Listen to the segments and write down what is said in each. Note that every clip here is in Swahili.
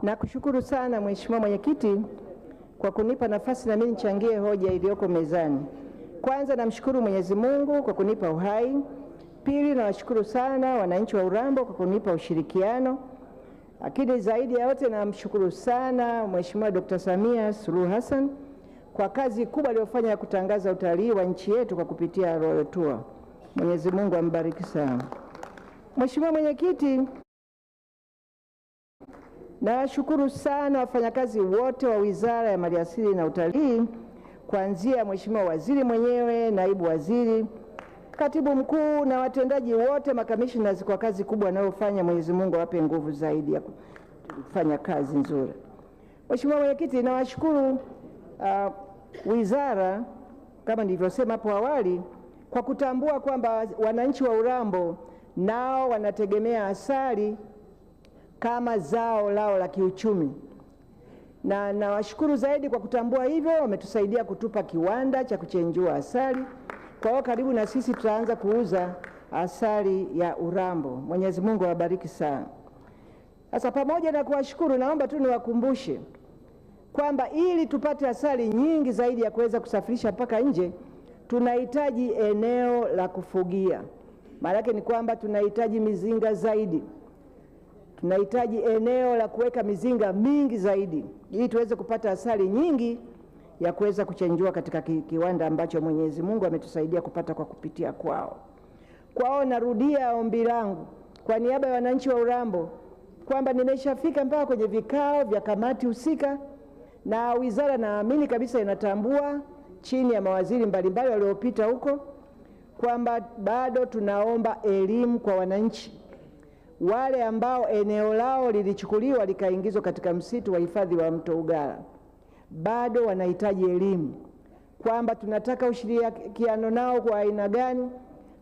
Nakushukuru sana Mheshimiwa Mwenyekiti kwa kunipa nafasi na mimi nichangie hoja iliyoko mezani. Kwanza namshukuru Mwenyezi Mungu kwa kunipa uhai. Pili, nawashukuru sana wananchi wa Urambo kwa kunipa ushirikiano. Lakini zaidi ya yote namshukuru sana Mheshimiwa Dr. Samia Suluhu Hassan kwa kazi kubwa aliyofanya ya kutangaza utalii wa nchi yetu kwa kupitia Royal Tour. Mwenyezi Mungu ambariki sana. Mheshimiwa Mwenyekiti, nashukuru sana wafanyakazi wote wa Wizara ya Maliasili na Utalii, kuanzia Mheshimiwa Waziri mwenyewe, Naibu Waziri, Katibu Mkuu na watendaji wote, makamishna, kwa kazi kubwa wanayofanya. Mwenyezi Mungu awape nguvu zaidi ya kufanya kazi nzuri. Mheshimiwa Mwenyekiti, nawashukuru wizara kama nilivyosema hapo awali kwa kutambua kwamba wananchi wa Urambo nao wanategemea asali kama zao lao la kiuchumi, na nawashukuru zaidi kwa kutambua hivyo. Wametusaidia kutupa kiwanda cha kuchenjua asali. Kwa hiyo karibu na sisi tutaanza kuuza asali ya Urambo. Mwenyezi Mungu awabariki sana. Sasa pamoja na kuwashukuru, naomba tu niwakumbushe kwamba ili tupate asali nyingi zaidi ya kuweza kusafirisha mpaka nje, tunahitaji eneo la kufugia. Maana yake ni kwamba tunahitaji mizinga zaidi. Tunahitaji eneo la kuweka mizinga mingi zaidi ili tuweze kupata asali nyingi ya kuweza kuchenjua katika kiwanda ambacho Mwenyezi Mungu ametusaidia kupata kwa kupitia kwao. Kwao narudia ombi langu kwa niaba ya wananchi wa Urambo kwamba nimeshafika mpaka kwenye vikao vya kamati husika, na wizara naamini kabisa inatambua chini ya mawaziri mbalimbali waliopita huko kwamba bado tunaomba elimu kwa wananchi wale ambao eneo lao lilichukuliwa likaingizwa katika msitu wa hifadhi wa Mto Ugala. Bado wanahitaji elimu kwamba tunataka ushirikiano nao kwa aina gani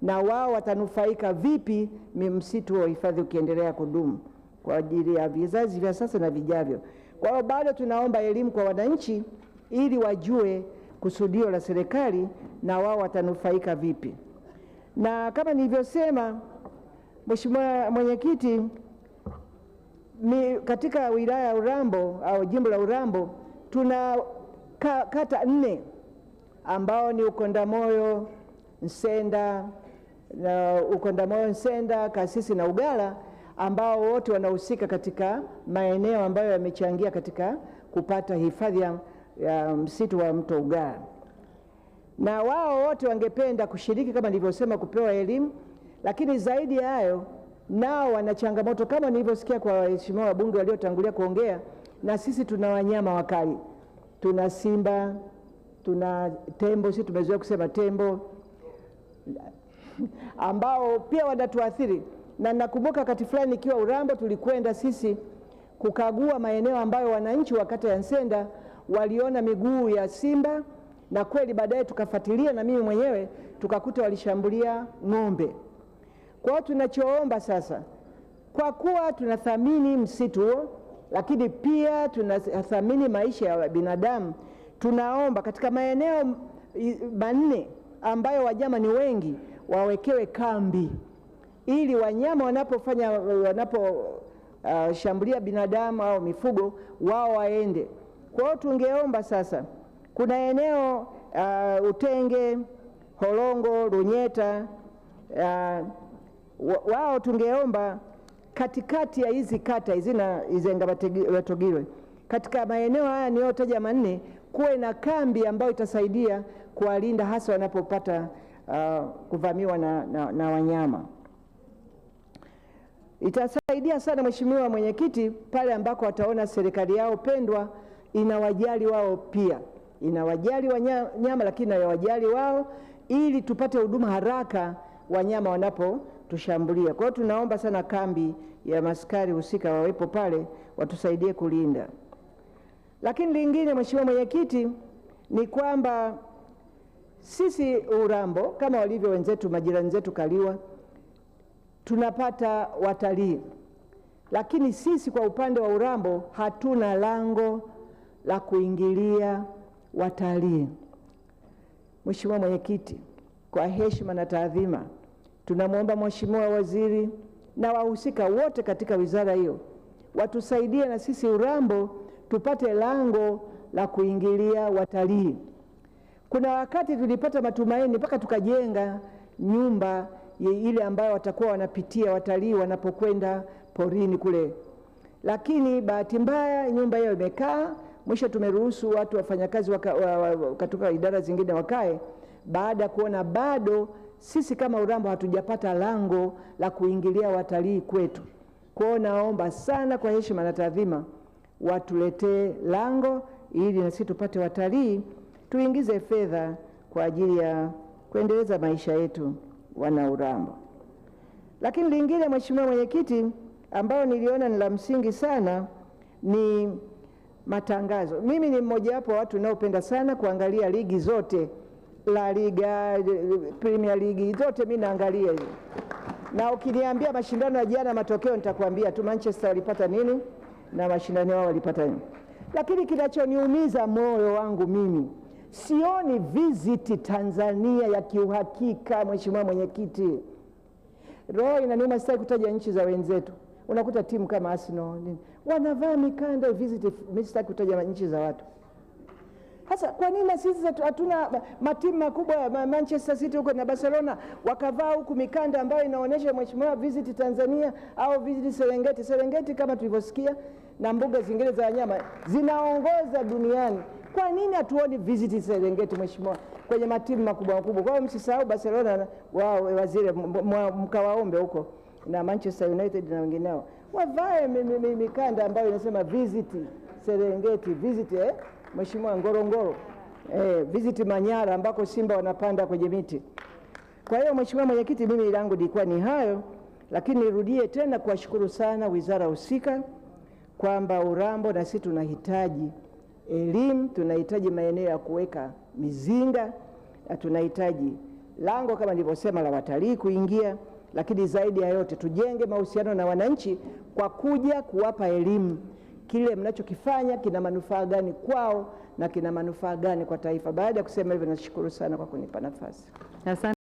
na wao watanufaika vipi msitu wa hifadhi ukiendelea kudumu kwa ajili ya vizazi vya sasa na vijavyo. Kwa hiyo bado tunaomba elimu kwa wananchi ili wajue kusudio la serikali na wao watanufaika vipi. Na kama nilivyosema Mheshimiwa Mwenyekiti, katika wilaya ya Urambo au jimbo la Urambo tuna kata 4 ambao ni Ukondamoyo, Nsenda, Kasisi na Ugala, ambao wote wanahusika katika maeneo ambayo yamechangia katika kupata hifadhi ya msitu wa Mto Ugala. Na wao wote wangependa kushiriki kama nilivyosema, kupewa elimu, lakini zaidi ya hayo nao wana changamoto kama nilivyosikia kwa waheshimiwa wabunge waliotangulia kuongea. Na sisi tuna wanyama wakali, tuna simba, tuna tembo, sisi tumezoea kusema tembo, ambao pia wanatuathiri. Na nakumbuka wakati fulani nikiwa Urambo tulikwenda sisi kukagua maeneo ambayo wananchi wa kata ya Nsenda waliona miguu ya simba, na kweli baadaye tukafuatilia na mimi mwenyewe tukakuta walishambulia ng'ombe. Kwa hiyo tunachoomba sasa, kwa kuwa tunathamini msitu huo lakini pia tunathamini maisha ya binadamu, tunaomba katika maeneo 4 ambayo wanyama ni wengi wawekewe kambi ili wanyama wanaposhambulia binadamu au mifugo wao waende. Kwa hiyo tungeomba sasa, kuna eneo Utenge, Holongo, Runyeta, wao tungeomba katikati ya hizi kata hizi na Izenga-Batogirwe, katika maeneo haya niyotaja 4 kuwe na kambi ambayo itasaidia kuwalinda hasa wanapopata kuvamiwa na wanyama. Itasaidia sana Mheshimiwa Mwenyekiti pale ambako wataona serikali yao pendwa inawajali wao pia. Inawajali wanyama lakini inawajali wao ili tupate huduma haraka wanyama wanapotushambulia. Kwa hiyo tunaomba sana kambi ya maskari husika wawepo pale watusaidie kulinda. Lakini lingine Mheshimiwa Mwenyekiti ni kwamba sisi Urambo kama walivyo wenzetu majirani zetu Kaliwa tunapata watalii, lakini sisi kwa upande wa Urambo hatuna lango la kuingilia watalii. Mheshimiwa Mwenyekiti, kwa heshima na taadhima tunamwomba Mheshimiwa Waziri na wahusika wote katika wizara hiyo watusaidie na sisi Urambo tupate lango la kuingilia watalii. Kuna wakati tulipata matumaini mpaka tukajenga nyumba ile ambayo watakuwa wanapitia watalii wanapokwenda porini kule, lakini bahati mbaya nyumba hiyo imekaa. Mwisho tumeruhusu watu wafanyakazi kutoka idara zingine wakae, baada ya kuona bado sisi kama Urambo hatujapata lango la kuingilia watalii kwetu. Kwa naomba sana kwa heshima na taadhima watuletee lango ili na sisi tupate watalii, tuingize fedha kwa ajili ya kuendeleza maisha yetu wana Urambo. Lakini lingine, Mheshimiwa Mwenyekiti, ambao niliona ni la msingi sana ni matangazo. Mimi ni mmoja wapo watu naopenda sana kuangalia ligi zote, La Liga, Premier League zote mimi naangalia hizo. Na ukiniambia mashindano ya jana matokeo nitakwambia tu Manchester walipata nini na mashindano wao walipata nini. Lakini kinachoniumiza moyo wangu mimi, sioni visit Tanzania ya kiuhakika. Mheshimiwa Mwenyekiti, roho inaniuma, sitaki kutaja nchi za wenzetu. Unakuta timu kama Arsenal wanavaa mikanda visit, mimi sitaki kutaja nchi za watu. Sasa kwa nini sisi hatuna matimu makubwa, Manchester City huko na Barcelona wakavaa huku mikanda ambayo inaonyesha Mheshimiwa visit Tanzania au visit Serengeti? Serengeti kama tulivyosikia na mbuga zingine za wanyama zinaongoza duniani. Kwa nini hatuoni visit Serengeti Mheshimiwa kwenye matimu makubwa makubwa? Kwa hiyo msisahau Barcelona wao, waziri mkawaombe huko na Manchester United na wengineo wavae mikanda ambayo inasema visit Serengeti, visit Mheshimiwa Ngorongoro, visit Manyara ambako simba wanapanda kwenye miti. Kwa hiyo Mheshimiwa Mwenyekiti, mimi langu lilikuwa ni hayo, lakini nirudie tena kuwashukuru sana wizara husika kwamba Urambo na sisi tunahitaji elimu, tunahitaji maeneo ya kuweka mizinga, na tunahitaji lango kama nilivyosema la watalii kuingia, lakini zaidi ya yote tujenge mahusiano na wananchi kwa kuja kuwapa elimu kile mnachokifanya kina manufaa gani kwao na kina manufaa gani kwa taifa. Baada ya kusema hivyo, nashukuru sana kwa kunipa nafasi. Asante.